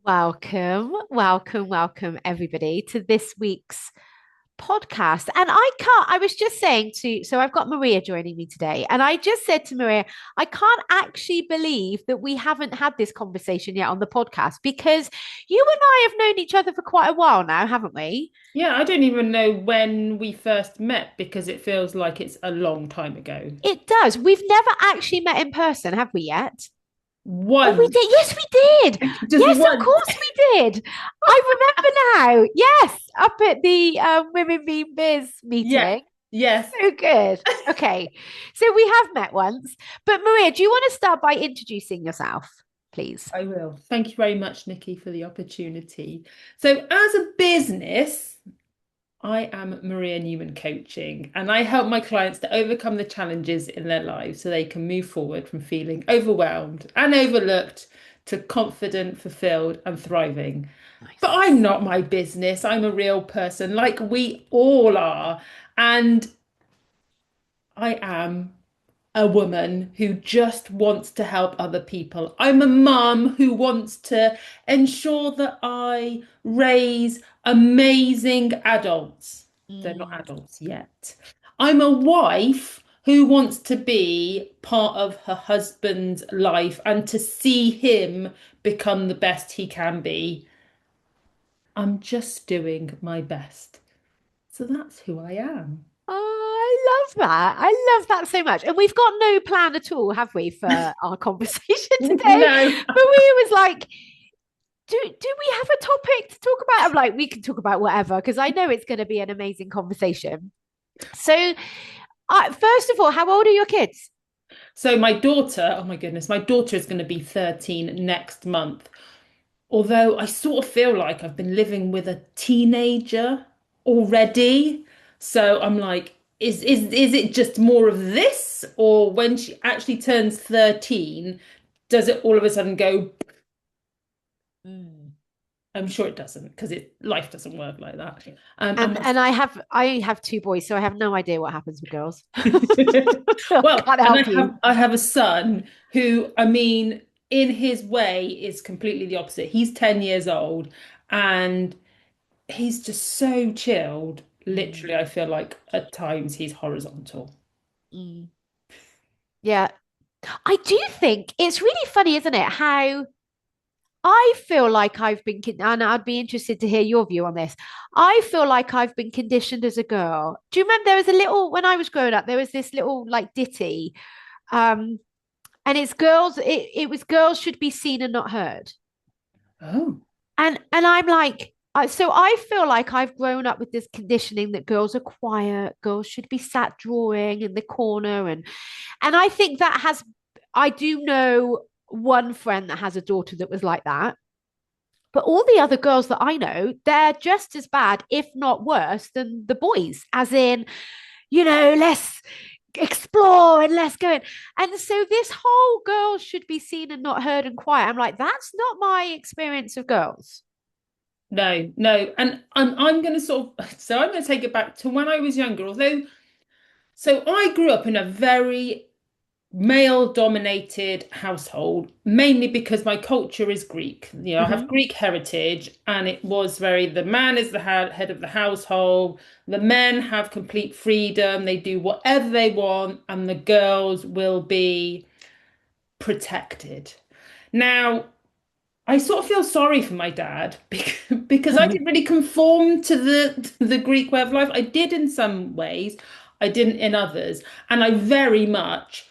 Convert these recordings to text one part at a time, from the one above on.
Welcome, everybody, to this week's podcast. I was just saying so I've got Maria joining me today, and I just said to Maria, I can't actually believe that we haven't had this conversation yet on the podcast because you and I have known each other for quite a while now, haven't we? Yeah, I don't even know when we first met because it feels like it's a long time ago. It does. We've never actually met in person, have we yet? Oh, we Once, did. Yes, we did. just Yes, of once. course we did. I remember now. Yes, up at the Women Being Biz Yeah, meeting. yes, So good. Okay. So we have met once. But Maria, do you want to start by introducing yourself, please? I will. Thank you very much, Nikki, for the opportunity. So, as a business, I am Maria Newman Coaching, and I help my clients to overcome the challenges in their lives so they can move forward from feeling overwhelmed and overlooked to confident, fulfilled, and thriving. But Nice. I'm not my business. I'm a real person, like we all are. And I am a woman who just wants to help other people. I'm a mum who wants to ensure that I raise amazing adults. They're not Mm. adults yet. I'm a wife who wants to be part of her husband's life and to see him become the best he can be. I'm just doing my best. So that's who I am. Oh, I love that. I love that so much. And we've got no plan at all, have we, for our conversation today? No. Maria was like, do we have a topic to talk about? I'm like, we can talk about whatever because I know it's going to be an amazing conversation. So, first of all, how old are your kids? So my daughter, oh my goodness, my daughter is going to be 13 next month. Although I sort of feel like I've been living with a teenager already. So I'm like, is it just more of this? Or when she actually turns 13, does it all of a sudden go? Mm. I'm sure it doesn't because life doesn't work like that. And I have two boys, so I have no idea what happens with girls. I Well, can't and help you. I have a son who, I mean, in his way is completely the opposite. He's 10 years old and he's just so chilled. Mm, Literally, I feel like at times he's horizontal. mm. Yeah, I do think it's really funny, isn't it? How I feel like and I'd be interested to hear your view on this. I feel like I've been conditioned as a girl. Do you remember there was a little, when I was growing up, there was this little like ditty, um, and it was girls should be seen and not heard. Oh, And I'm like, so I feel like I've grown up with this conditioning that girls are quiet, girls should be sat drawing in the corner, and I think that has, I do know one friend that has a daughter that was like that. But all the other girls that I know, they're just as bad, if not worse, than the boys, as in, let's explore and let's go in. And so this whole girls should be seen and not heard and quiet. I'm like, that's not my experience of girls. no, no. And I'm going to so I'm going to take it back to when I was younger, although so I grew up in a very male dominated household, mainly because my culture is Greek. You know, I have Mm-hmm. Greek heritage, and it was very the man is the head of the household. The men have complete freedom, they do whatever they want, and the girls will be protected. Now, I sort of feel sorry for my dad because I didn't really conform to the Greek way of life. I did in some ways, I didn't in others, and I very much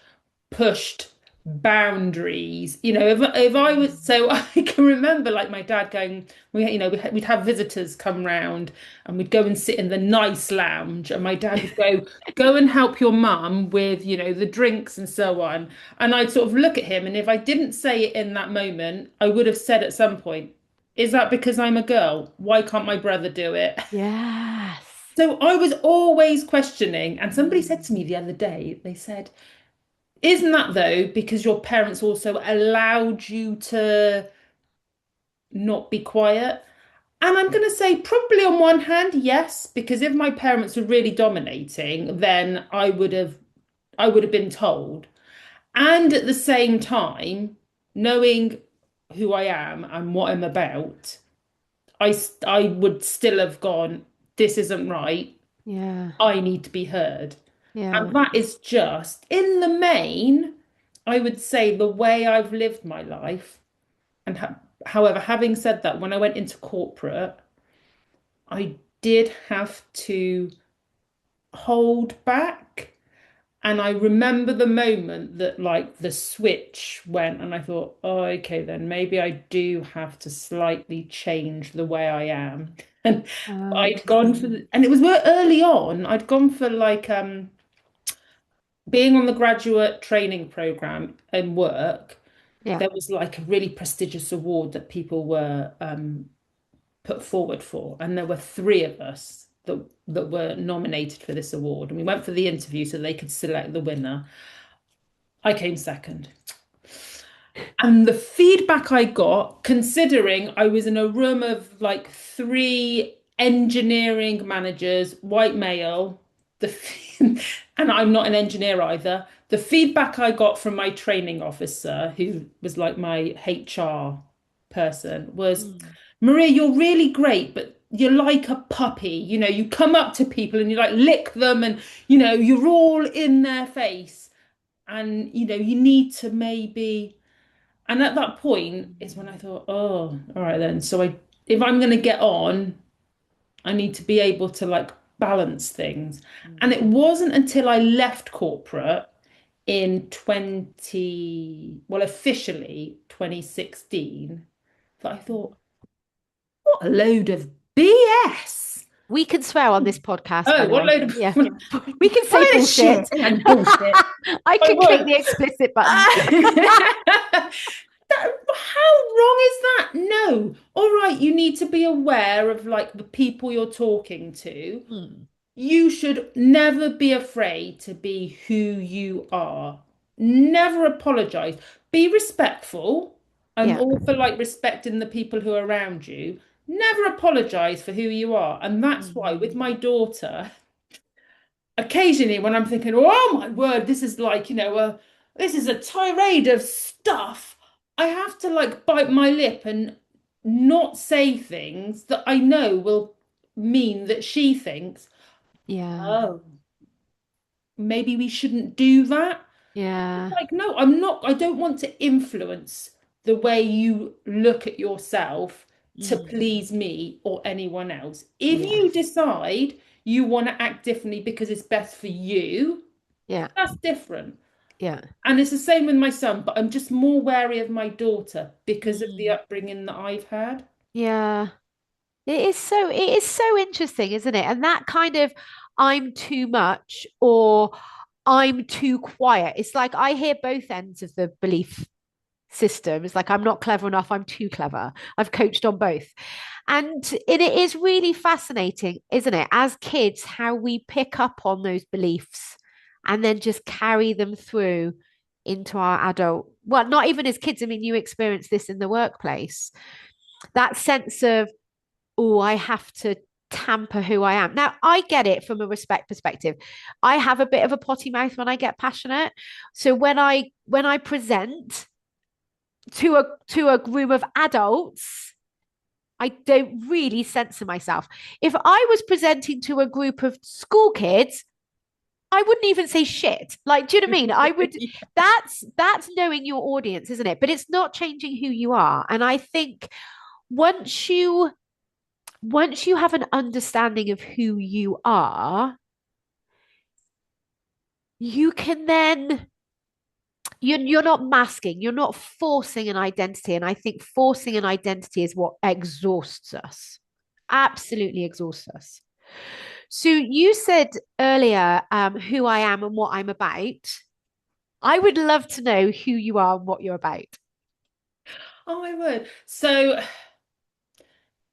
pushed boundaries. You know, if I was so I can remember like my dad going, we'd have visitors come round and we'd go and sit in the nice lounge, and my dad would go and help your mum with, the drinks and so on. And I'd sort of look at him, and if I didn't say it in that moment, I would have said at some point, is that because I'm a girl? Why can't my brother do it? Yes. So I was always questioning, and somebody said Mm. to me the other day, they said, isn't that though because your parents also allowed you to not be quiet? And I'm going to say probably on one hand, yes, because if my parents were really dominating, then I would have been told. And at the same time, knowing who I am and what I'm about, I would still have gone, this isn't right. Yeah. I need to be heard. Yeah. And that is just, in the main, I would say the way I've lived my life. And however, having said that, when I went into corporate, I did have to hold back. And I remember the moment that like the switch went, and I thought, oh, okay, then maybe I do have to slightly change the way I am. And Oh, I'd gone for interesting. and it was early on, I'd gone for like being on the graduate training program and work. Yeah. There was like a really prestigious award that people were put forward for, and there were three of us that were nominated for this award, and we went for the interview so they could select the winner. I came second. And the feedback I got, considering I was in a room of like three engineering managers, white male, and I'm not an engineer either. The feedback I got from my training officer, who was like my HR person, was, Mm. Maria, you're really great, but you're like a puppy. You know, you come up to people and you like lick them and, you're all in their face. And, you need to maybe. And at that point is when I thought, oh, all right then. So if I'm going to get on, I need to be able to like balance things. And Mm. it wasn't until I left corporate in well, officially 2016, that I thought, what a load of BS. We can swear on this podcast, by Oh, the what way. load of Yeah. what We can say a bullshit. shit and bullshit. I I can click would. the explicit button. How wrong is that? No. All right, you need to be aware of like the people you're talking to. Mm. You should never be afraid to be who you are. Never apologize. Be respectful. I'm Yeah. all for like respecting the people who are around you. Never apologize for who you are. And that's why with Mm. my daughter, occasionally when I'm thinking, oh my word, this is like, this is a tirade of stuff, I have to like bite my lip and not say things that I know will mean that she thinks, Yeah. oh, maybe we shouldn't do that. Yeah. Like, no, I don't want to influence the way you look at yourself to Mm. please me or anyone else. If you Yes. decide you want to act differently because it's best for you, Yeah. that's different. Yeah. And it's the same with my son, but I'm just more wary of my daughter because of the Mm. upbringing that I've had. Yeah. It is so interesting, isn't it? And that kind of I'm too much or I'm too quiet. It's like I hear both ends of the belief system. It's like I'm not clever enough, I'm too clever. I've coached on both. And it is really fascinating, isn't it? As kids, how we pick up on those beliefs and then just carry them through into our adult. Well, not even as kids. I mean, you experience this in the workplace. That sense of, oh, I have to tamper who I am. Now, I get it from a respect perspective. I have a bit of a potty mouth when I get passionate. So when I present to a group of adults, I don't really censor myself. If I was presenting to a group of school kids, I wouldn't even say shit. Like, do you know what I mean? I would. That's knowing your audience, isn't it? But it's not changing who you are. And I think once you once you have an understanding of who you are, you can then you're not masking, you're not forcing an identity. And I think forcing an identity is what exhausts us, absolutely exhausts us. So you said earlier who I am and what I'm about. I would love to know who you are and what you're about. Oh my word. So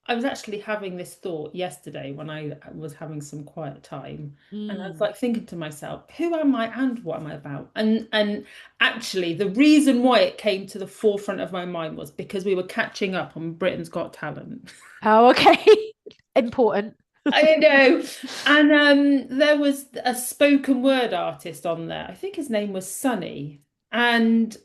I was actually having this thought yesterday when I was having some quiet time. And I was Mm. like thinking to myself, who am I and what am I about? And actually the reason why it came to the forefront of my mind was because we were catching up on Britain's Got Talent. Oh, okay. Important. I know. And there was a spoken word artist on there. I think his name was Sunny. And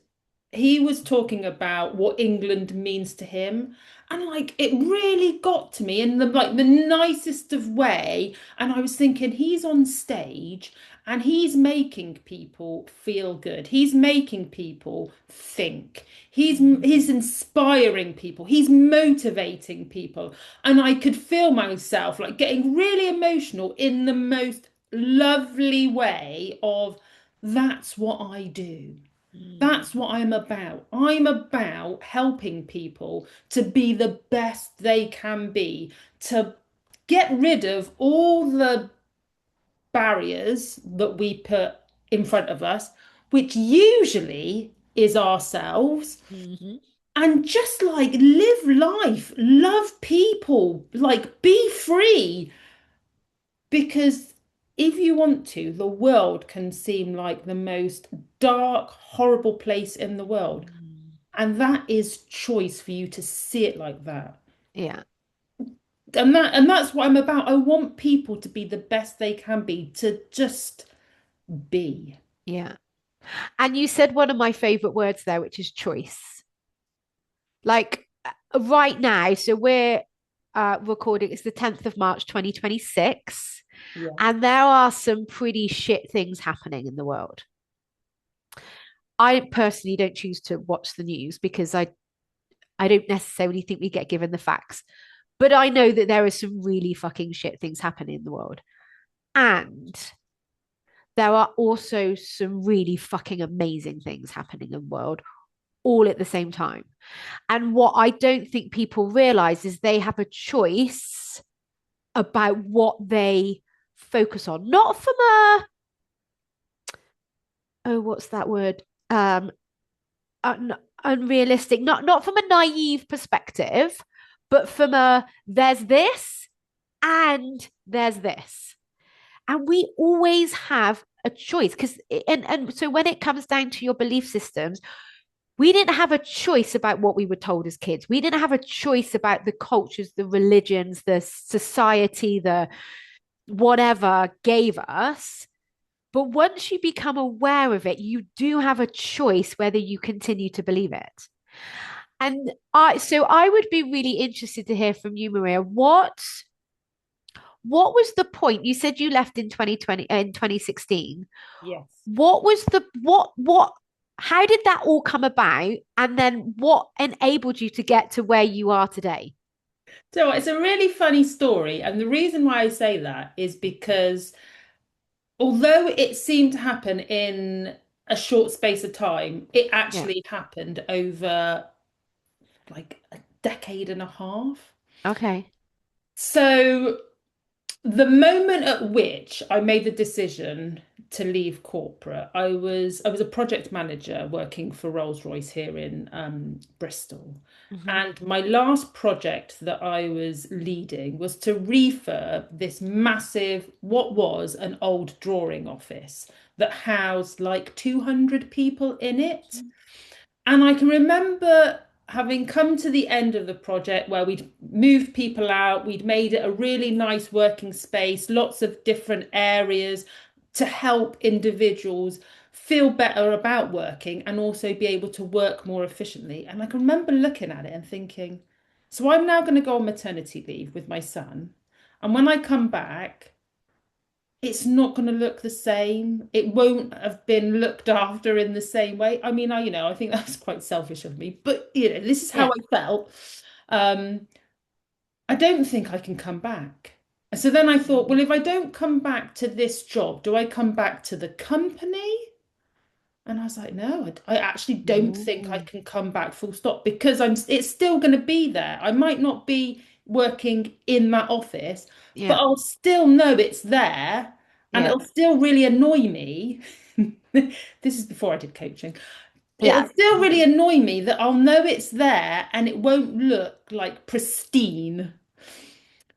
he was talking about what England means to him. And like it really got to me in the nicest of way. And I was thinking, he's on stage and he's making people feel good. He's making people think. He's inspiring people. He's motivating people. And I could feel myself like getting really emotional in the most lovely way of that's what I do. Mm. That's what I'm about. I'm about helping people to be the best they can be, to get rid of all the barriers that we put in front of us, which usually is ourselves, Mhm. and just like live life, love people, like be free. Because if you want to, the world can seem like the most dark, horrible place in the world. Mm. And that is choice for you to see it like that. Yeah, And that's what I'm about. I want people to be the best they can be, to just be. yeah. And you said one of my favorite words there, which is choice. Like right now, so we're recording, it's the 10th of March, 2026, Yeah. and there are some pretty shit things happening in the world. I personally don't choose to watch the news because I don't necessarily think we get given the facts. But I know that there are some really fucking shit things happening in the world. And there are also some really fucking amazing things happening in the world all at the same time. And what I don't think people realize is they have a choice about what they focus on, not from a, oh, what's that word? Um, unrealistic, not from a naive perspective, but from a there's this and there's this. And we always have a choice because and so when it comes down to your belief systems, we didn't have a choice about what we were told as kids. We didn't have a choice about the cultures, the religions, the society, the whatever gave us. But once you become aware of it, you do have a choice whether you continue to believe it. And I would be really interested to hear from you, Maria. What was the point? You said you left in 2020 in 2016. Yes. What was the what how did that all come about? And then what enabled you to get to where you are today? So it's a really funny story. And the reason why I say that is because although it seemed to happen in a short space of time, it Yeah. actually happened over like a decade and a half. Okay. So the moment at which I made the decision to leave corporate, I was a project manager working for Rolls-Royce here in Bristol. Hmm. And my last project that I was leading was to refurb this massive, what was an old drawing office that housed like 200 people in it. And I can remember having come to the end of the project where we'd moved people out, we'd made it a really nice working space, lots of different areas to help individuals feel better about working and also be able to work more efficiently. And I can remember looking at it and thinking, so I'm now going to go on maternity leave with my son. And when I come back, it's not going to look the same. It won't have been looked after in the same way. I mean, I think that's quite selfish of me, but this is how Yeah. I felt. Um, I don't think I can come back. So then I thought, well, if I don't come back to this job, do I come back to the company? And I was like, no, I actually don't think I Ooh. can come back full stop because it's still going to be there. I might not be working in that office, but Yeah. I'll still know it's there and Yeah. it'll still really annoy me. This is before I did coaching. Yeah. It'll still really annoy me that I'll know it's there and it won't look like pristine.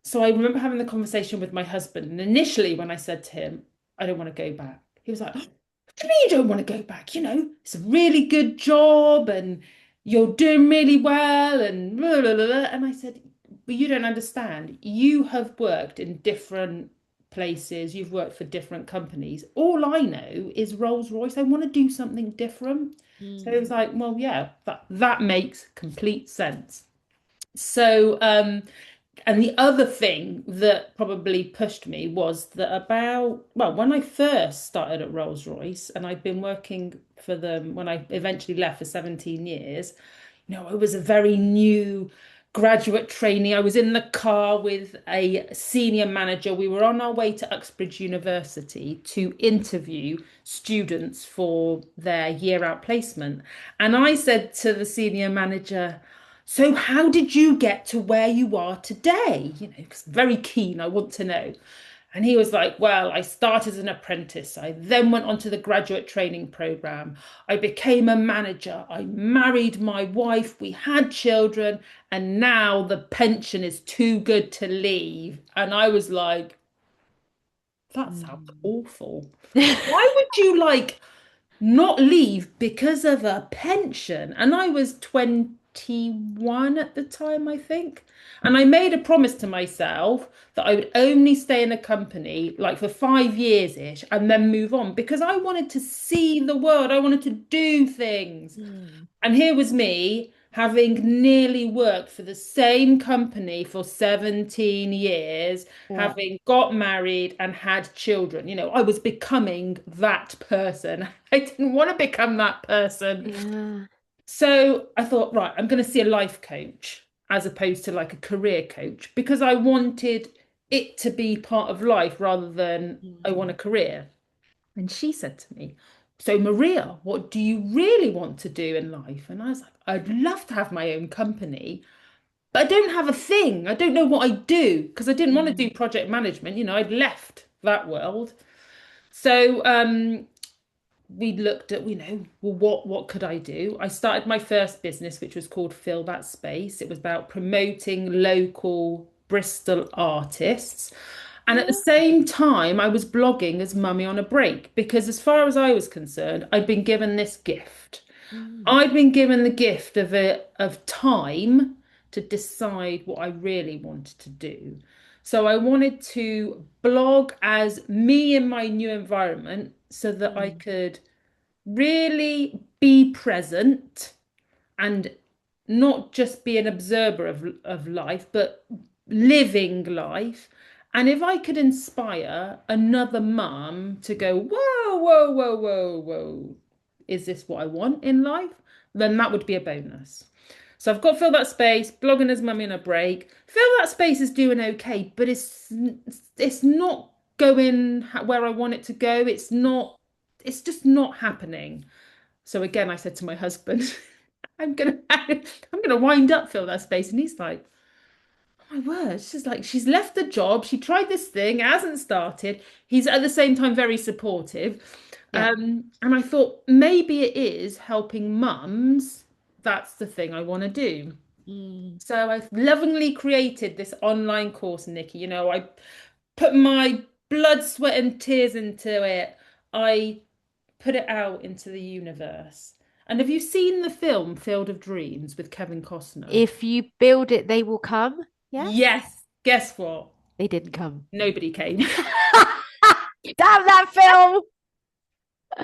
So I remember having the conversation with my husband, and initially when I said to him, I don't want to go back, he was like, what do you mean you don't want to go back? It's a really good job and you're doing really well and blah, blah, blah, blah. And I said, but you don't understand. You have worked in different places, you've worked for different companies. All I know is Rolls-Royce. I want to do something different. So it was Mm. like, well, yeah, that makes complete sense. So, and the other thing that probably pushed me was that well, when I first started at Rolls-Royce and I'd been working for them when I eventually left for 17 years, I was a very new graduate trainee. I was in the car with a senior manager. We were on our way to Uxbridge University to interview students for their year out placement. And I said to the senior manager, so how did you get to where you are today? 'Cause very keen, I want to know. And he was like, well, I started as an apprentice. I then went on to the graduate training program. I became a manager. I married my wife. We had children. And now the pension is too good to leave. And I was like, that sounds Mm. awful. Why would you not leave because of a pension? And I was 21 at the time, I think. And I made a promise to myself that I would only stay in a company like for 5 years-ish and then move on because I wanted to see the world. I wanted to do things. Mm. And here was me having nearly worked for the same company for 17 years, Yeah. having got married and had children. I was becoming that person. I didn't want to become that person. Yeah. So I thought, right, I'm going to see a life coach as opposed to like a career coach because I wanted it to be part of life rather than I want a Mm. career. And she said to me, so Maria, what do you really want to do in life? And I was like, I'd love to have my own company, but I don't have a thing. I don't know what I do because I didn't want to do Mm. project management. I'd left that world. So we looked at, well, what could I do? I started my first business, which was called Fill That Space. It was about promoting local Bristol artists. And at the Yeah. same time, I was blogging as mummy on a break because, as far as I was concerned, I'd been given this gift. Mm. I'd been given the gift of time to decide what I really wanted to do. So I wanted to blog as me in my new environment so that I Mm. could really be present and not just be an observer of life, but living life. And if I could inspire another mum to go, whoa, whoa, whoa, whoa, whoa, is this what I want in life? Then that would be a bonus. So I've got Fill That Space, blogging as mummy on a break. Fill That Space is doing okay, but it's not going where I want it to go. It's just not happening. So again, I said to my husband, I'm gonna wind up Fill That Space. And he's like, oh my word, she's left the job, she tried this thing, it hasn't started. He's at the same time very supportive. Yeah. And I thought maybe it is helping mums. That's the thing I want to do. Mm. So I lovingly created this online course, Nikki. I put my blood, sweat, and tears into it. I put it out into the universe. And have you seen the film Field of Dreams with Kevin Costner? If you build it, they will come. Yes. Yes. Guess what? They didn't come. Nobody came. Damn that film.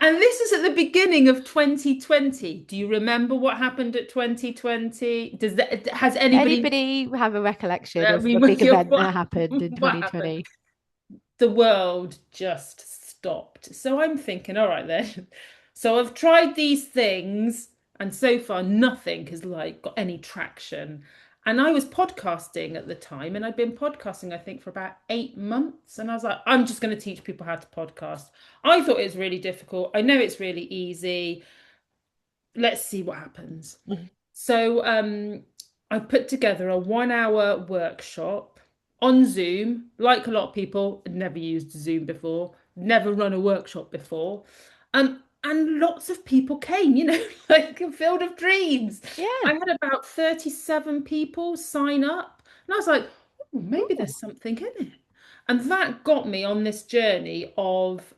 And this is at the beginning of 2020. Do you remember what happened at 2020? Has anybody Anybody have a recollection let of me a with big you event that what happened in what happened? 2020? The world just stopped. So I'm thinking, all right then. So I've tried these things, and so far nothing has got any traction. And I was podcasting at the time, and I'd been podcasting, I think, for about 8 months. And I was like, I'm just going to teach people how to podcast. I thought it was really difficult. I know it's really easy. Let's see what happens. So I put together a 1 hour workshop on Zoom. Like a lot of people, I'd never used Zoom before, never run a workshop before. And lots of people came, like a field of dreams. I Yeah. had about 37 people sign up. And I was like, oh, maybe Ooh. there's something in it. And that got me on this journey of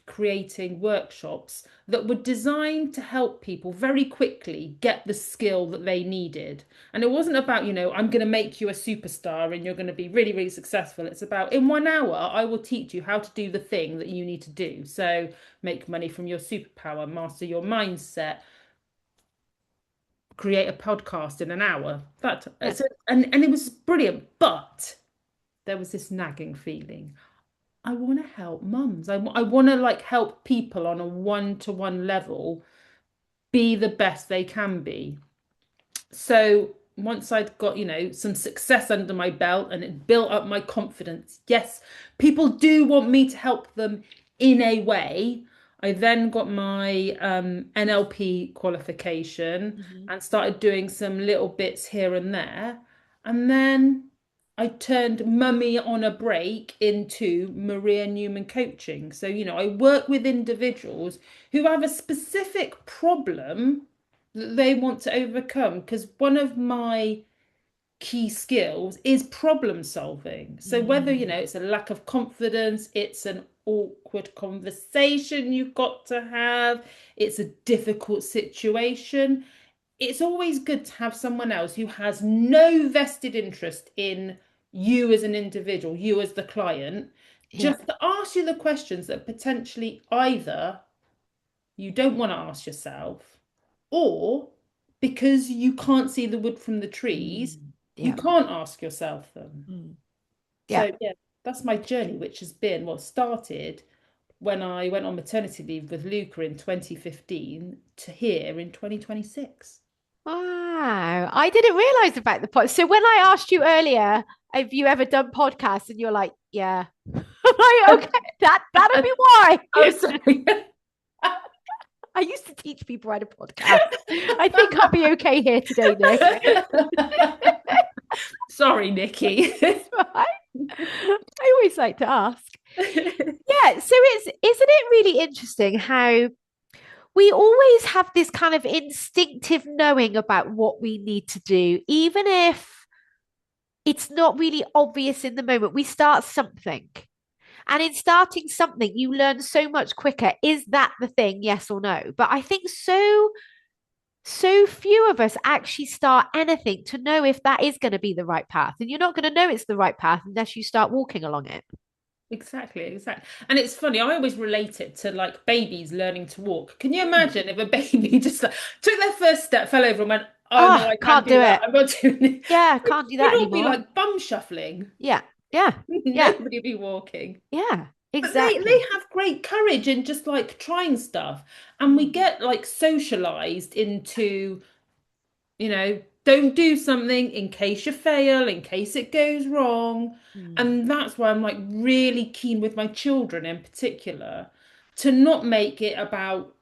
creating workshops that were designed to help people very quickly get the skill that they needed. And it wasn't about, I'm going to make you a superstar and you're going to be really, really successful. It's about in 1 hour, I will teach you how to do the thing that you need to do. So make money from your superpower, master your mindset, create a podcast in an hour. That Yeah. so, and it was brilliant, but there was this nagging feeling. I want to help mums. I want to like help people on a one-to-one level be the best they can be. So once I'd got, some success under my belt and it built up my confidence, yes, people do want me to help them in a way. I then got my NLP qualification Mhm. and started doing some little bits here and there. And then I turned mummy on a break into Maria Newman coaching. So, I work with individuals who have a specific problem that they want to overcome. Because one of my key skills is problem solving. So whether, Mm. it's a lack of confidence, it's an awkward conversation you've got to have, it's a difficult situation, it's always good to have someone else who has no vested interest in you as an individual, you as the client, Yeah. just to ask you the questions that potentially either you don't want to ask yourself, or because you can't see the wood from the trees, Mm. you Yeah. can't ask yourself them. Mm. Yeah. So, yeah, that's my journey, which has been what started when I went on maternity leave with Luca in 2015 to here in 2026. Wow. I didn't realize about the pod. So when I asked you earlier, have you ever done podcasts? And you're like, yeah. I'm like, okay, that'll be why. Oh, sorry. I used to teach people how to podcast. I think I'll be okay here today, Nick. Sorry, Nikki. It's fine. I always like to ask. Yeah, so isn't it really interesting how we always have this kind of instinctive knowing about what we need to do, even if it's not really obvious in the moment. We start something. And in starting something, you learn so much quicker. Is that the thing? Yes or no? But I think so few of us actually start anything to know if that is going to be the right path. And you're not going to know it's the right path unless you start walking along it. Exactly, exactly. And it's funny, I always relate it to like babies learning to walk. Can you Mm. imagine if a baby just like took their first step, fell over and went, oh no, Oh, I can't can't do do that. it. I'm not doing Yeah, it. can't do We'd that all be anymore. like bum shuffling. Yeah, yeah, yeah, Nobody be walking. yeah, But they exactly. have great courage in just like trying stuff. And we Mm, get like socialized into, don't do something in case you fail, in case it goes wrong. mm. And that's why I'm like really keen with my children in particular to not make it about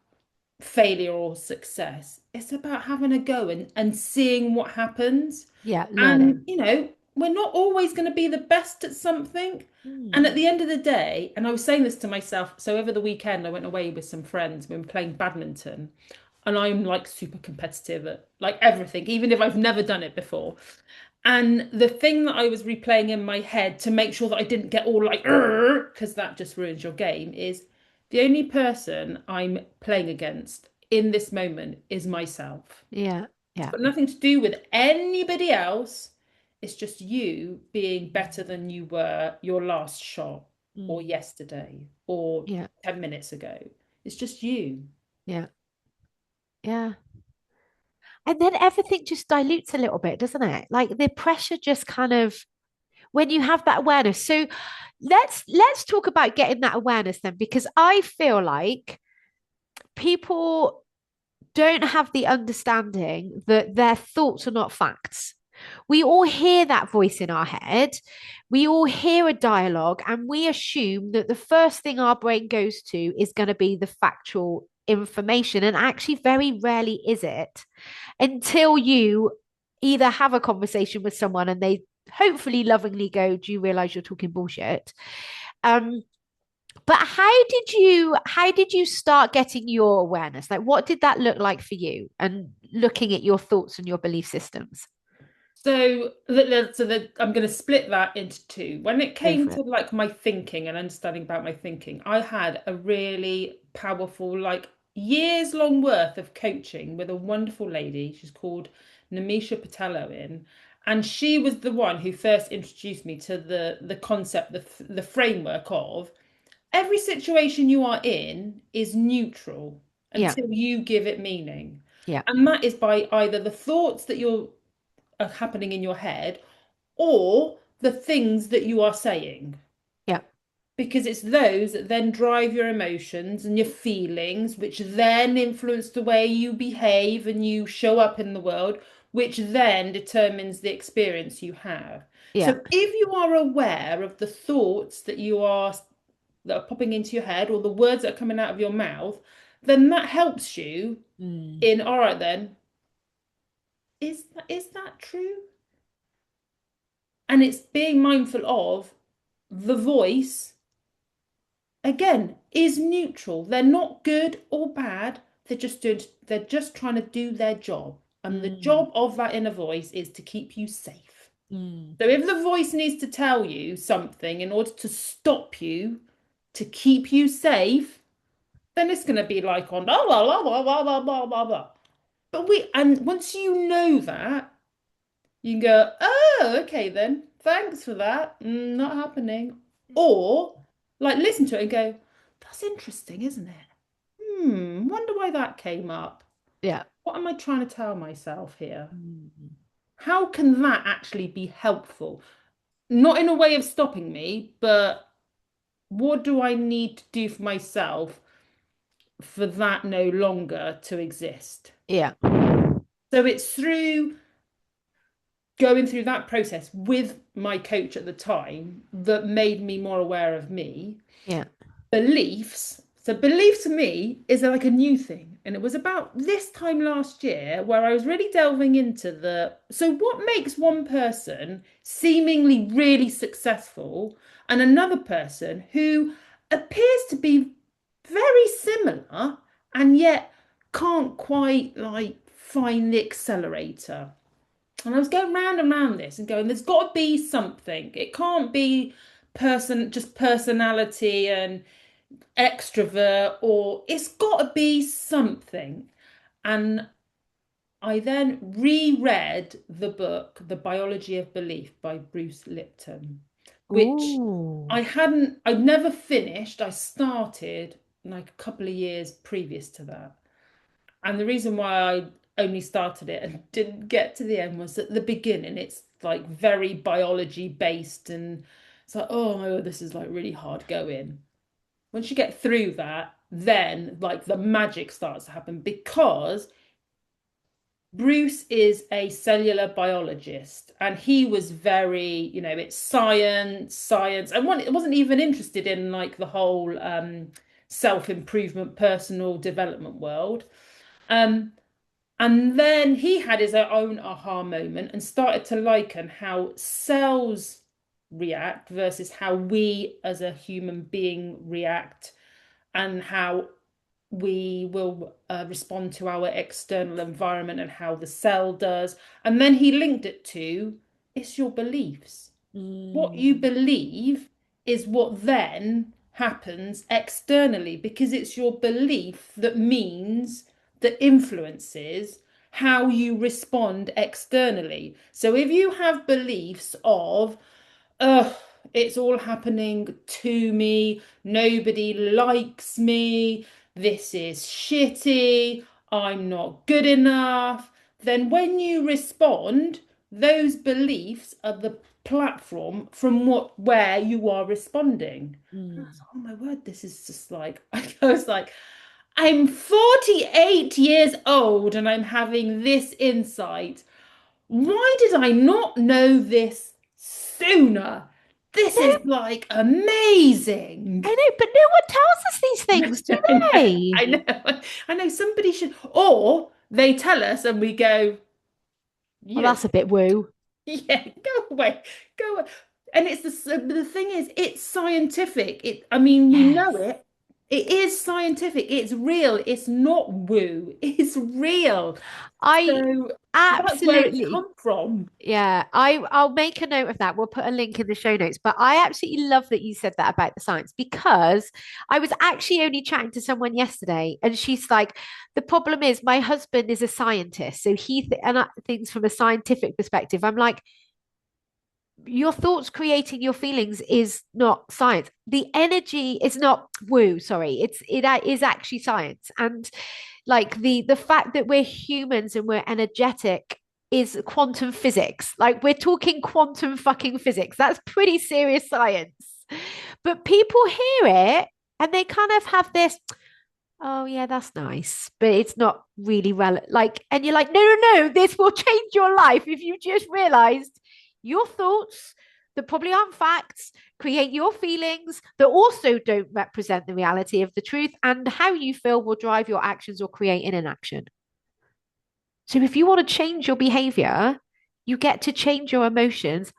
failure or success. It's about having a go and seeing what happens. Yeah, And, learning. we're not always going to be the best at something. And Mm, at the end of the day, and I was saying this to myself, so over the weekend, I went away with some friends. We were playing badminton, and I'm like super competitive at like everything, even if I've never done it before. And the thing that I was replaying in my head to make sure that I didn't get all like, because that just ruins your game, is the only person I'm playing against in this moment is myself. yeah, It's yeah. got nothing to do with anybody else. It's just you being better than you were your last shot or Mm, yesterday or yeah, 10 minutes ago. It's just you. yeah, yeah. And then everything just dilutes a little bit, doesn't it? Like the pressure just kind of when you have that awareness. So let's talk about getting that awareness then, because I feel like people don't have the understanding that their thoughts are not facts. We all hear that voice in our head. We all hear a dialogue, and we assume that the first thing our brain goes to is going to be the factual information. And actually, very rarely is it until you either have a conversation with someone and they hopefully lovingly go, do you realize you're talking bullshit? Um, but how did you start getting your awareness? Like what did that look like for you and looking at your thoughts and your belief systems? I'm going to split that into two. When it Go came for to it. like my thinking and understanding about my thinking, I had a really powerful, like years long worth of coaching with a wonderful lady. She's called Namisha Patello, and she was the one who first introduced me to the concept, the framework of every situation you are in is neutral Yeah. until you give it meaning. Yeah. And that is by either the thoughts that you're are happening in your head or the things that you are saying. Yeah. Because it's those that then drive your emotions and your feelings, which then influence the way you behave and you show up in the world, which then determines the experience you have. Yeah. So if you are aware of the thoughts that are popping into your head or the words that are coming out of your mouth, then that helps you Mm. in, all right then, is that true? And it's being mindful of the voice again is neutral. They're not good or bad. They're just trying to do their job. And the Mm. job of that inner voice is to keep you safe. Mm. So if the voice needs to tell you something in order to stop you, to keep you safe, then it's going to be like on blah blah blah blah blah blah blah blah. And once you know that, you can go, oh, okay then. Thanks for that. Not happening. Or like listen to it and go, that's interesting, isn't it? Wonder why that came up. Yeah. What am I trying to tell myself here? Mm. How can that actually be helpful? Not in a way of stopping me, but what do I need to do for myself for that no longer to exist? Yeah. So it's through going through that process with my coach at the time that made me more aware of me. Yeah. Beliefs. So belief to me is like a new thing. And it was about this time last year where I was really delving into so what makes one person seemingly really successful and another person who appears to be very similar and yet can't quite like find the accelerator. And I was going round and round this and going, there's got to be something. It can't be just personality and extrovert, or it's got to be something. And I then reread the book, The Biology of Belief by Bruce Lipton, which Ooh. I'd never finished. I started like a couple of years previous to that. And the reason why I only started it and didn't get to the end was at the beginning, it's like very biology based. And it's like, oh my God, this is like really hard going. Once you get through that, then like the magic starts to happen because Bruce is a cellular biologist and he was very, it's science, science. And it wasn't even interested in like the whole self-improvement, personal development world. Um, and then he had his own aha moment and started to liken how cells react versus how we as a human being react and how we will respond to our external environment and how the cell does. And then he linked it to it's your beliefs. What you Mm. believe is what then happens externally because it's your belief that means that influences how you respond externally. So if you have beliefs of, ugh, it's all happening to me, nobody likes me, this is shitty, I'm not good enough, then when you respond, those beliefs are the platform from where you are responding. And I was Mm. like, oh my word, this is just like I was like, I'm 48 years old and I'm having this insight. Why did I not know this sooner? This No, is like amazing. I know, but no one tells us these things, do I know, they? I know, I know somebody should, or they tell us and we go, Well, you don't that's a bit woo. Yeah, go away, go away. And the thing is, it's scientific. I mean, you know Yes. it. It is scientific. It's real. It's not woo. It's real. I So that's where it's absolutely, come from. yeah, I'll make a note of that. We'll put a link in the show notes. But I absolutely love that you said that about the science because I was actually only chatting to someone yesterday, and she's like, the problem is my husband is a scientist, so and I, things from a scientific perspective. I'm like, your thoughts creating your feelings is not science. The energy is not woo. Sorry, it is actually science, and like the fact that we're humans and we're energetic is quantum physics. Like we're talking quantum fucking physics. That's pretty serious science. But people hear it and they kind of have this, oh yeah, that's nice, but it's not really relevant. Like, and you're like, no, no, no, this will change your life if you just realized your thoughts that probably aren't facts create your feelings that also don't represent the reality of the truth, and how you feel will drive your actions or create an inaction. So if you want to change your behavior, you get to change your emotions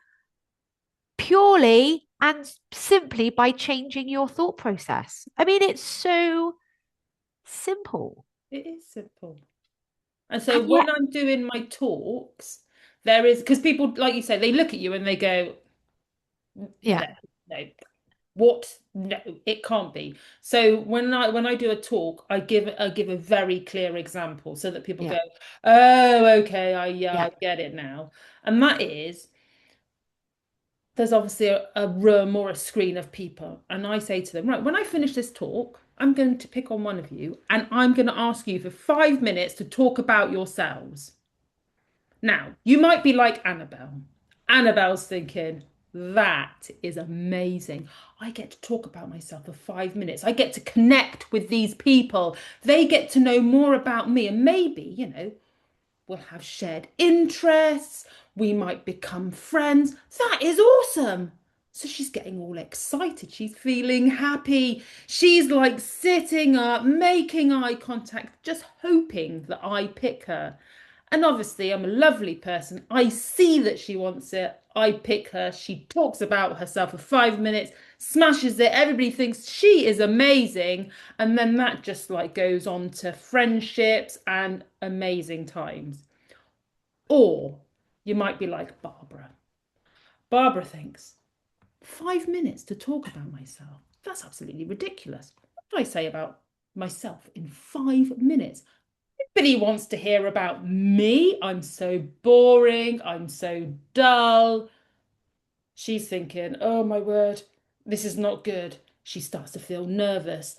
purely and simply by changing your thought process. I mean, it's so simple. It is simple. And so And yet, when I'm doing my talks, there is, because people, like you say, they look at you and they go, yeah, no, no, what? No, it can't be. So when I do a talk, I give a very clear example so that people yeah, go, oh, okay, yeah, I get it now. And that is, there's obviously a room or a screen of people. And I say to them, right, when I finish this talk, I'm going to pick on one of you and I'm going to ask you for 5 minutes to talk about yourselves. Now, you might be like Annabelle. Annabelle's thinking, that is amazing. I get to talk about myself for 5 minutes. I get to connect with these people. They get to know more about me. And maybe, we'll have shared interests. We might become friends. That is awesome. So she's getting all excited. She's feeling happy. She's like sitting up, making eye contact, just hoping that I pick her. And obviously, I'm a lovely person. I see that she wants it. I pick her. She talks about herself for 5 minutes, smashes it. Everybody thinks she is amazing. And then that just like goes on to friendships and amazing times. Or you might be like Barbara. Barbara thinks 5 minutes to talk about myself. That's absolutely ridiculous. What do I say about myself in 5 minutes? Nobody wants to hear about me. I'm so boring. I'm so dull. She's thinking, oh my word, this is not good. She starts to feel nervous,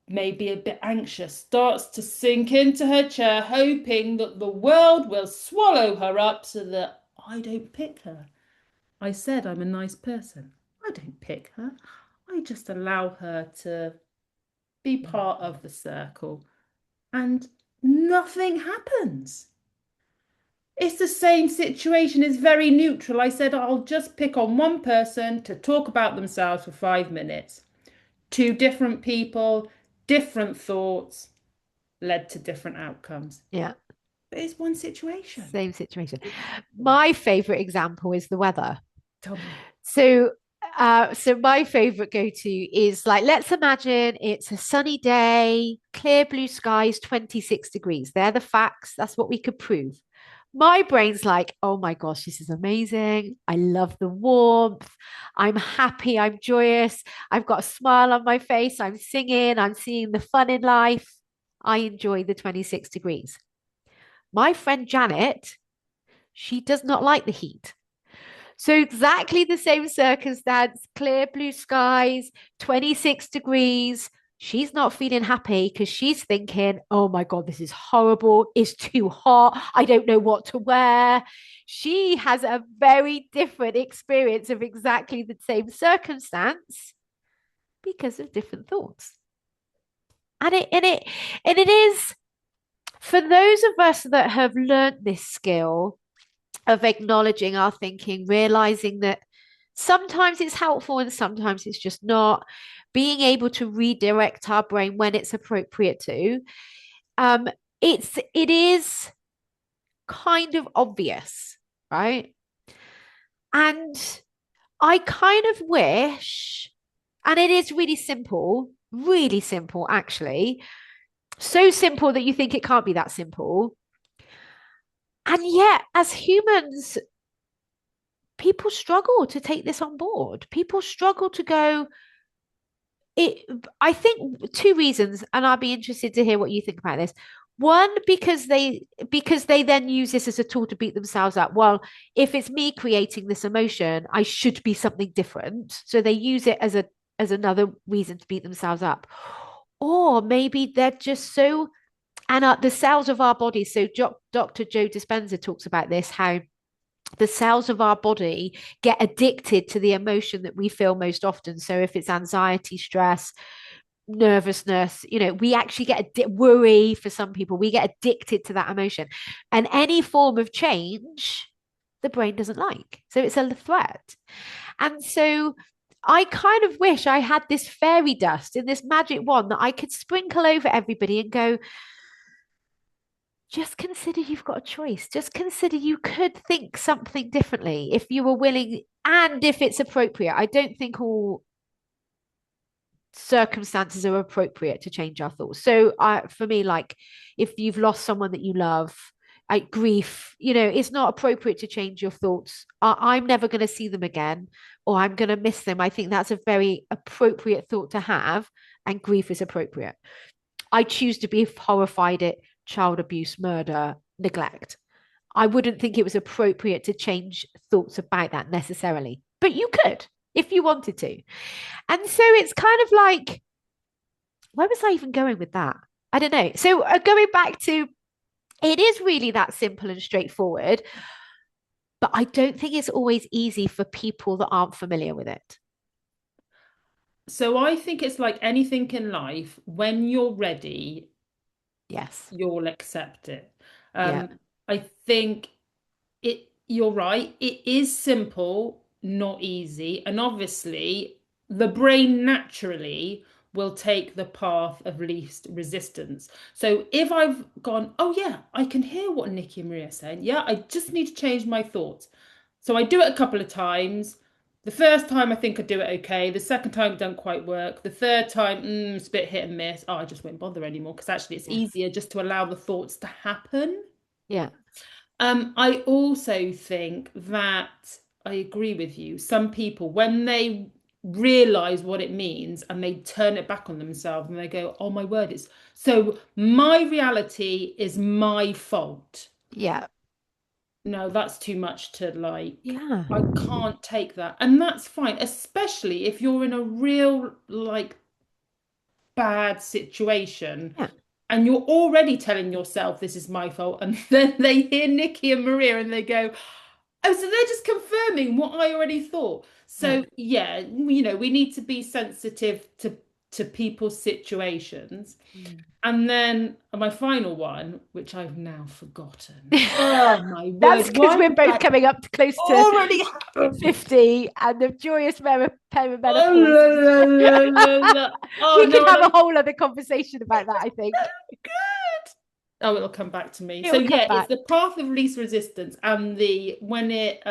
maybe a bit anxious, starts to sink into her chair, hoping that the world will swallow her up so that I don't pick her. I said I'm a nice person. I don't pick her. I just allow her to be part of the circle and nothing happens. It's the same situation, it's very neutral. I said I'll just pick on one person to talk about themselves for 5 minutes. Two different people, different thoughts led to different outcomes. yeah. But it's one situation. Same situation. My favorite example is the weather. Tell me. So, so my favorite go-to is like, let's imagine it's a sunny day, clear blue skies, 26 degrees. They're the facts. That's what we could prove. My brain's like, oh my gosh, this is amazing. I love the warmth. I'm happy. I'm joyous. I've got a smile on my face. I'm singing. I'm seeing the fun in life. I enjoy the 26 degrees. My friend Janet, she does not like the heat. So, exactly the same circumstance, clear blue skies, 26 degrees. She's not feeling happy because she's thinking, oh my God, this is horrible. It's too hot. I don't know what to wear. She has a very different experience of exactly the same circumstance because of different thoughts. And it is for those of us that have learned this skill of acknowledging our thinking, realizing that sometimes it's helpful and sometimes it's just not, being able to redirect our brain when it's appropriate to. Um, it is kind of obvious, right? And I kind of wish, and it is really simple, actually. So simple that you think it can't be that simple. And yet, as humans, people struggle to take this on board. People struggle to go, it. I think two reasons, and I'd be interested to hear what you think about this. One, because they then use this as a tool to beat themselves up. Well, if it's me creating this emotion, I should be something different. So they use it as another reason to beat themselves up. Or maybe they're just so And the cells of our body, so Dr. Joe Dispenza talks about this, how the cells of our body get addicted to the emotion that we feel most often. So if it's anxiety, stress, nervousness, we actually get worry. For some people, we get addicted to that emotion, and any form of change the brain doesn't like, so it's a threat. And so I kind of wish I had this fairy dust in this magic wand that I could sprinkle over everybody and go, just consider you've got a choice. Just consider you could think something differently if you were willing and if it's appropriate. I don't think all circumstances are appropriate to change our thoughts. So for me, like if you've lost someone that you love, like grief, it's not appropriate to change your thoughts. I'm never going to see them again, or I'm going to miss them. I think that's a very appropriate thought to have, and grief is appropriate. I choose to be horrified at child abuse, murder, neglect. I wouldn't think it was appropriate to change thoughts about that necessarily, but you could if you wanted to. And so it's kind of like, where was I even going with that? I don't know. So going back to, it is really that simple and straightforward, but I don't think it's always easy for people that aren't familiar with it. So I think it's like anything in life, when you're ready, Yes. you'll accept it. Yeah. I think you're right, it is simple, not easy. And obviously, the brain naturally will take the path of least resistance. So if I've gone, oh yeah, I can hear what Nikki and Maria are saying. Yeah, I just need to change my thoughts. So I do it a couple of times. The first time I think I do it okay. The second time it don't quite work. The third time, it's a bit hit and miss. Oh, I just won't bother anymore because actually it's Yes. easier just to allow the thoughts to happen. Yeah. I also think that I agree with you. Some people, when they realize what it means and they turn it back on themselves and they go, oh my word, it's so my reality is my fault. Yeah. No, that's too much to like, Yeah. I can't take that. And that's fine, especially if you're in a real like bad situation Yeah. and you're already telling yourself this is my fault, and then they hear Nikki and Maria and they go, oh, so they're just confirming what I already thought. Yeah. So yeah, we need to be sensitive to people's situations. Mm. And then my final one, which I've now forgotten. Oh my That's word, because why we're did both that coming up to close to already happen? 50 and the joyous Oh, perimenopause. la, la, la, la, la. Oh We could no, have a I whole other conversation about that, I think. good. Oh, it'll come back to me. So It'll come yeah, it's back. the path of least resistance, and the when it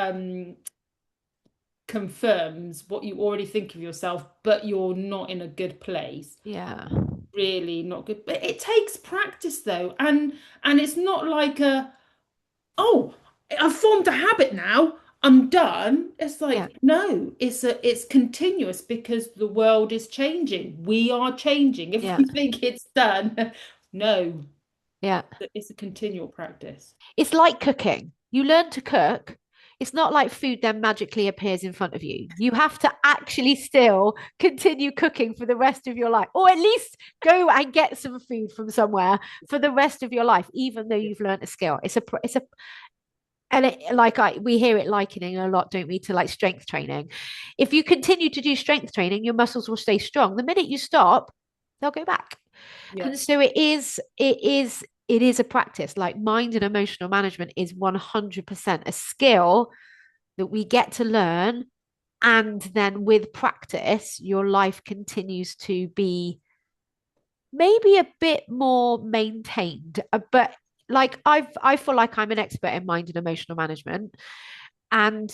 confirms what you already think of yourself, but you're not in a good place. Yeah. Really not good. But it takes practice though, and it's not like oh, I've formed a habit now. I'm done. It's Yeah. like, no, it's continuous because the world is changing. We are changing. If Yeah. we think it's done, no, Yeah. it's a continual practice. It's like cooking. You learn to cook. It's not like food then magically appears in front of you. You have to actually still continue cooking for the rest of your life, or at least go and get some food from somewhere for the rest of your life, even though you've learned a skill. It's a and we hear it likening a lot, don't we, to like strength training. If you continue to do strength training, your muscles will stay strong. The minute you stop, they'll go back. Yeah. And so it is a practice. Like mind and emotional management is 100% a skill that we get to learn, and then with practice your life continues to be maybe a bit more maintained. But like I feel like I'm an expert in mind and emotional management, and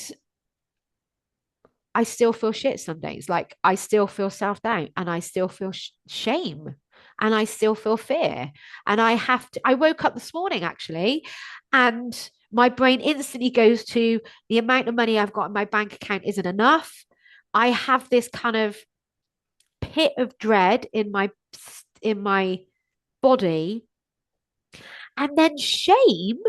I still feel shit some days. Like I still feel self-doubt, and I still feel shame, and I still feel fear. And I woke up this morning actually, and my brain instantly goes to the amount of money I've got in my bank account isn't enough. I have this kind of pit of dread in my body, and then shame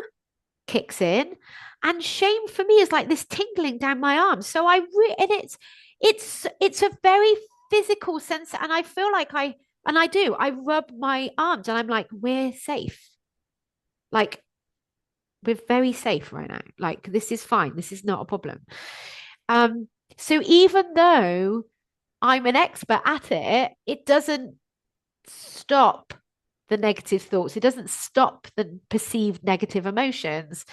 kicks in, and shame for me is like this tingling down my arm. And it's a very physical sense, and I feel like And I do. I rub my arms and I'm like, we're safe. Like, we're very safe right now. Like, this is fine. This is not a problem. Um, so even though I'm an expert at it, it doesn't stop the negative thoughts. It doesn't stop the perceived negative emotions.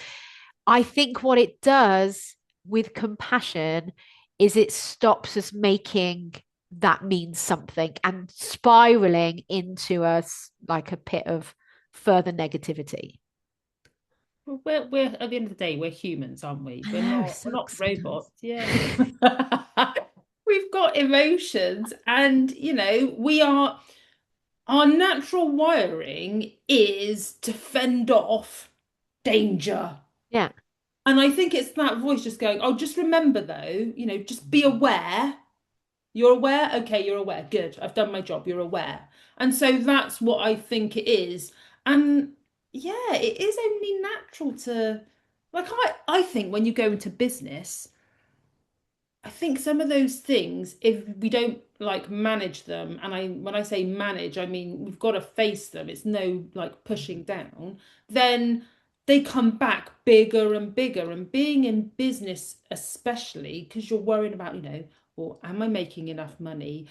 I think what it does with compassion is it stops us making that mean something and spiraling into us like a pit of further negativity. Well, we're at the end of the day, we're humans, aren't we? I We're know, not we're sucks not sometimes. robots. Yeah. We've got emotions, and we are our natural wiring is to fend off danger. Yeah. And I think it's that voice just going, oh, just remember though, just be aware. You're aware? Okay, you're aware. Good. I've done my job. You're aware. And so that's what I think it is. And yeah, it is only natural to like I think when you go into business, I think some of those things, if we don't like manage them, and when I say manage, I mean we've got to face them. It's no like pushing down, then they come back bigger and bigger. And being in business, especially because you're worrying about, well, am I making enough money?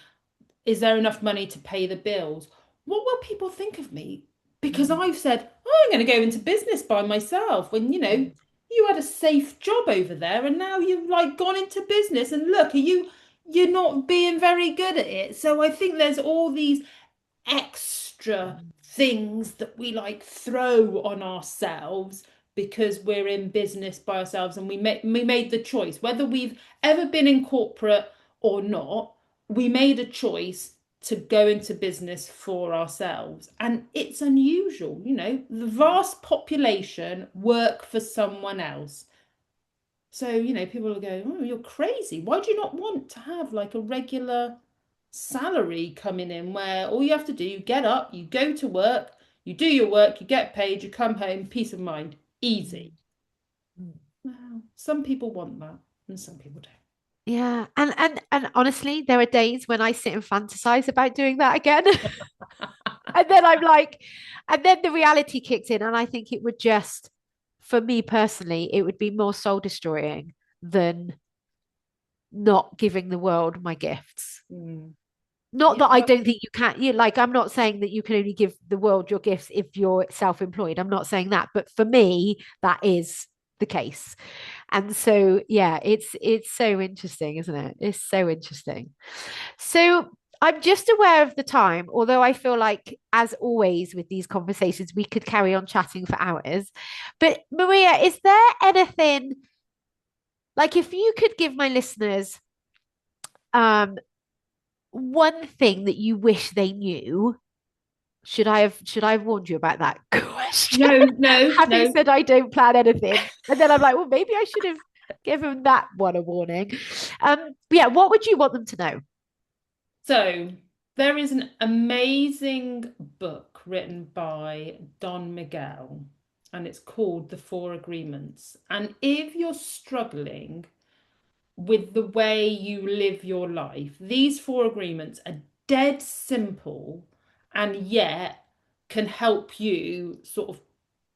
Is there enough money to pay the bills? What will people think of me? Because I've said, oh, I'm going to go into business by myself when, you had a safe job over there and now you've like gone into business and look, you're not being very good at it. So I think there's all these extra things that we like throw on ourselves because we're in business by ourselves and we made the choice whether we've ever been in corporate or not. We made a choice to go into business for ourselves, and it's unusual, the vast population work for someone else. So, people will go, oh, you're crazy. Why do you not want to have like a regular salary coming in where all you have to do, you get up, you go to work, you do your work, you get paid, you come home, peace of mind, easy. Well, some people want that and some people don't. Yeah. And honestly, there are days when I sit and fantasize about doing that again. And then I'm like, and then the reality kicks in, and I think it would just, for me personally, it would be more soul destroying than not giving the world my gifts. Mm. Not Yeah, that I don't think you can, you like, I'm not saying that you can only give the world your gifts if you're self-employed. I'm not saying that, but for me, that is the case. And so, yeah, it's so interesting, isn't it? It's so interesting. So I'm just aware of the time, although I feel like, as always with these conversations, we could carry on chatting for hours. But Maria, is there anything like if you could give my listeners um one thing that you wish they knew? Should I have warned you about that question? no, no, Having no. said I don't plan anything. And then I'm like, well, maybe I should have given that one a warning. But yeah, what would you want them to know? So there is an amazing book written by Don Miguel, and it's called The Four Agreements. And if you're struggling with the way you live your life, these four agreements are dead simple and yet can help you sort of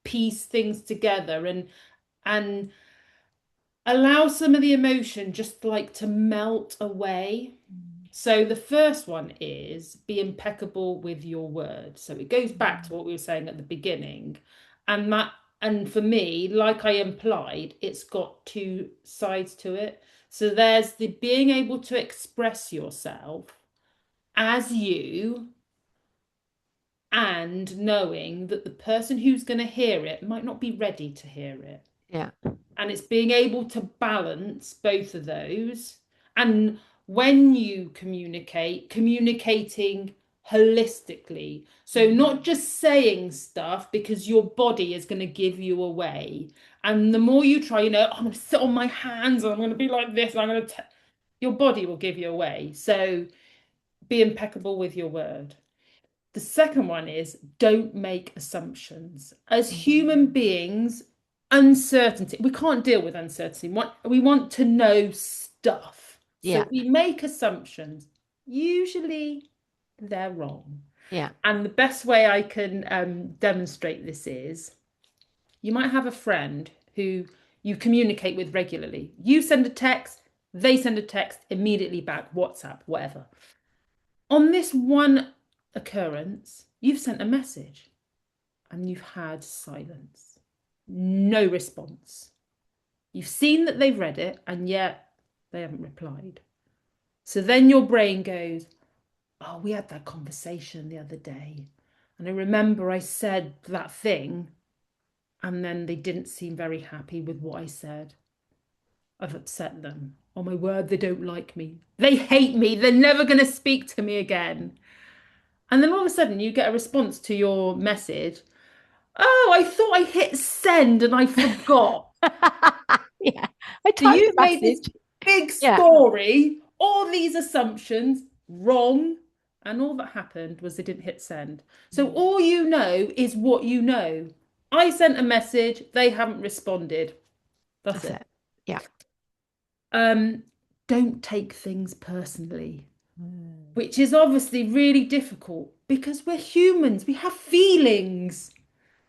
piece things together and allow some of the emotion just like to melt away. So the first one is be impeccable with your word. So it goes back to what we were saying at the beginning. And that, and for me, like I implied, it's got two sides to it. So there's the being able to express yourself as you and knowing that the person who's going to hear it might not be ready to hear it. Yeah. And it's being able to balance both of those. And when you communicate, communicating holistically. So not just saying stuff because your body is going to give you away. And the more you try, I'm going to sit on my hands and I'm going to be like this, and I'm going to your body will give you away. So be impeccable with your word. The second one is don't make assumptions. As human beings, uncertainty, we can't deal with uncertainty. We want to know stuff. So Yeah. we make assumptions. Usually they're wrong. Yeah. And the best way I can demonstrate this is you might have a friend who you communicate with regularly. You send a text, they send a text immediately back, WhatsApp, whatever. On this one occurrence, you've sent a message and you've had silence, no response. You've seen that they've read it and yet they haven't replied. So then your brain goes, oh, we had that conversation the other day. And I remember I said that thing, and then they didn't seem very happy with what I said. I've upset them. Oh my word, they don't like me. They hate me. They're never going to speak to me again. And then all of a sudden, you get a response to your message. Oh, I thought I hit send and I forgot. Yeah. I So typed the you've made this message. big Yeah. story, all these assumptions wrong, and all that happened was they didn't hit send. So all you know is what you know. I sent a message, they haven't responded. That's That's it. it. Yeah. Um, don't take things personally, Mm. which is obviously really difficult because we're humans, we have feelings.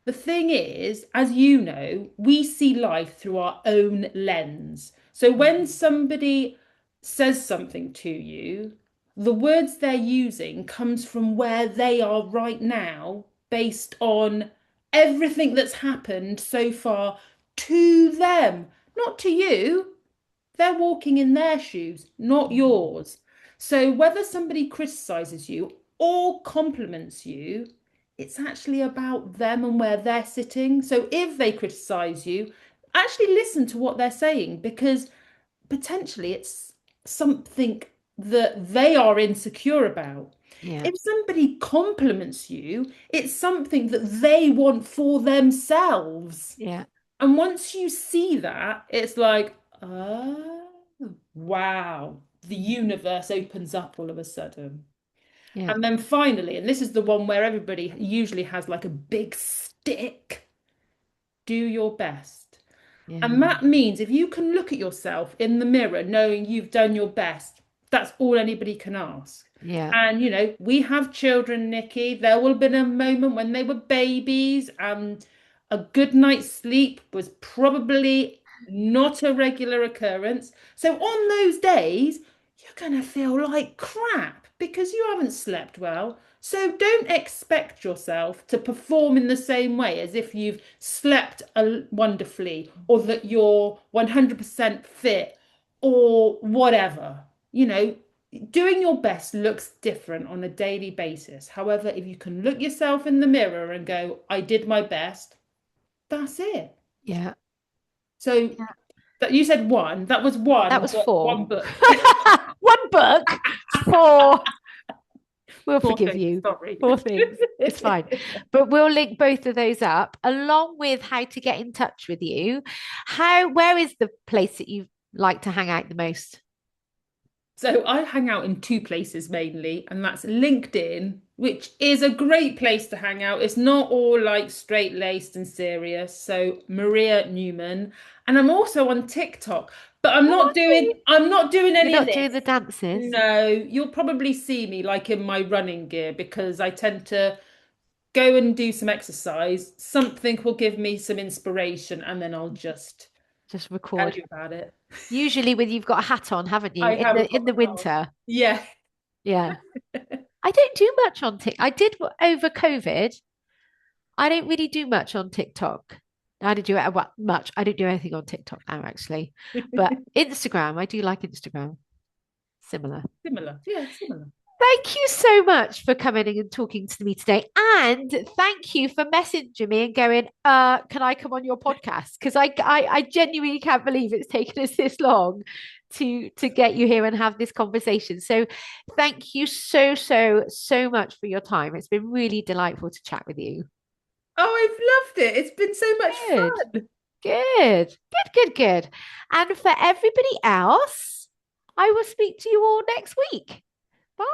The thing is, as you know, we see life through our own lens. So when somebody says something to you, the words they're using comes from where they are right now, based on everything that's happened so far to them, not to you. They're walking in their shoes, not yours. So whether somebody criticizes you or compliments you, it's actually about them and where they're sitting. So if they criticize you, actually listen to what they're saying because potentially it's something that they are insecure about. Yeah. If somebody compliments you, it's something that they want for themselves. Yeah. And once you see that, it's like, oh, wow, the universe opens up all of a sudden. Yeah. And then finally, and this is the one where everybody usually has like a big stick, do your best. And Yeah. that means if you can look at yourself in the mirror knowing you've done your best, that's all anybody can ask. Yeah. And we have children, Nikki. There will have been a moment when they were babies and a good night's sleep was probably not a regular occurrence. So on those days, you're going to feel like crap because you haven't slept well. So don't expect yourself to perform in the same way as if you've slept wonderfully or that you're 100% fit or whatever. Doing your best looks different on a daily basis. However, if you can look yourself in the mirror and go, I did my best, that's it. Yeah. So Yeah. that you said one, that was That one, was but four. one book. One book, four. We'll Poor forgive thing, you. sorry. Four things. It's fine. But we'll link both of those up along with how to get in touch with you. Where is the place that you like to hang out the most? So I hang out in two places mainly, and that's LinkedIn, which is a great place to hang out. It's not all like straight-laced and serious. So Maria Newman, and I'm also on TikTok, but I'm Oh, not are you? doing You're any of not doing this. the dances. No, you'll probably see me like in my running gear because I tend to go and do some exercise. Something will give me some inspiration, and then I'll just Just tell record. you about it. Usually with you've got a hat on, haven't you? I In haven't the got in the the heart. winter. Yeah. Yeah. I don't do much on TikTok. I did over COVID. I don't really do much on TikTok. I don't do it much. I don't do anything on TikTok now, actually. But Instagram, I do like Instagram. Similar. Similar. Yeah, similar. Thank you so much for coming in and talking to me today. And thank you for messaging me and going, can I come on your podcast? Because I genuinely can't believe it's taken us this long to get you here and have this conversation. So thank you so, so, so much for your time. It's been really delightful to chat with you. Oh, I've loved it. It's been so much Good, fun. good, good, good, good. And for everybody else, I will speak to you all next week. Bye.